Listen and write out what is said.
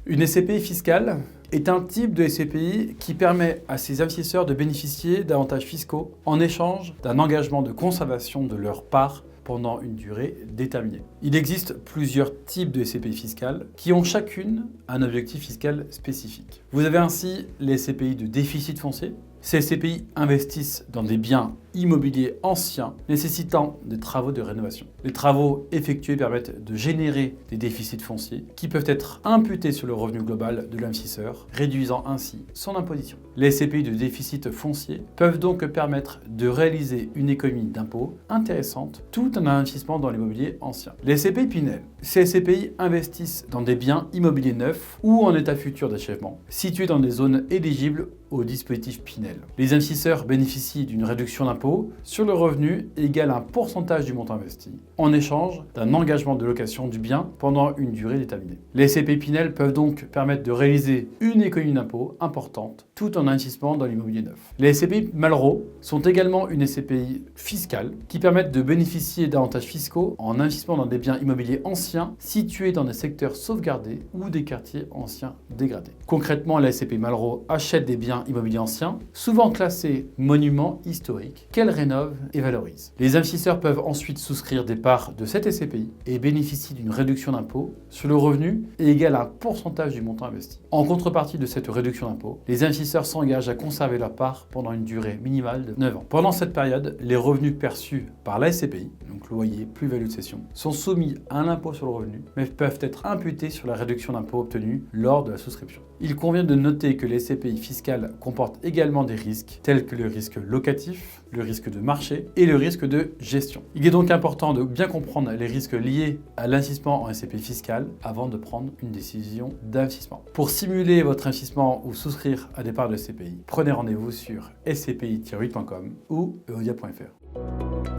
Une SCPI fiscale est un type de SCPI qui permet à ses investisseurs de bénéficier d'avantages fiscaux en échange d'un engagement de conservation de leur part pendant une durée déterminée. Il existe plusieurs types de SCPI fiscales qui ont chacune un objectif fiscal spécifique. Vous avez ainsi les SCPI de déficit foncier. Ces SCPI investissent dans des biens immobiliers anciens nécessitant des travaux de rénovation. Les travaux effectués permettent de générer des déficits fonciers qui peuvent être imputés sur le revenu global de l'investisseur, réduisant ainsi son imposition. Les SCPI de déficit foncier peuvent donc permettre de réaliser une économie d'impôt intéressante tout en investissement dans l'immobilier ancien. Les SCPI Pinel. Ces SCPI investissent dans des biens immobiliers neufs ou en état futur d'achèvement, situés dans des zones éligibles au dispositif Pinel. Les investisseurs bénéficient d'une réduction d'impôt sur le revenu égale à un pourcentage du montant investi, en échange d'un engagement de location du bien pendant une durée déterminée. Les SCPI Pinel peuvent donc permettre de réaliser une économie d'impôt importante tout en investissement dans l'immobilier neuf. Les SCPI Malraux sont également une SCPI fiscale qui permettent de bénéficier d'avantages fiscaux en investissement dans des biens immobiliers anciens situés dans des secteurs sauvegardés ou des quartiers anciens dégradés. Concrètement, la SCPI Malraux achète des biens immobiliers anciens, souvent classés monuments historiques, qu'elle rénove et valorise. Les investisseurs peuvent ensuite souscrire des parts de cette SCPI et bénéficient d'une réduction d'impôt sur le revenu égale à un pourcentage du montant investi. En contrepartie de cette réduction d'impôt, les investisseurs s'engagent à conserver leur part pendant une durée minimale de 9 ans. Pendant cette période, les revenus perçus par la SCPI, donc loyer, plus-value de cession, sont soumis à un impôt sur le revenu, mais peuvent être imputés sur la réduction d'impôt obtenue lors de la souscription. Il convient de noter que les SCPI fiscales comportent également des risques tels que le risque locatif, le risque de marché et le risque de gestion. Il est donc important de bien comprendre les risques liés à l'investissement en SCPI fiscale avant de prendre une décision d'investissement. Pour simuler votre investissement ou souscrire à des parts de SCPI, prenez rendez-vous sur scpi-8.com ou eodia.fr.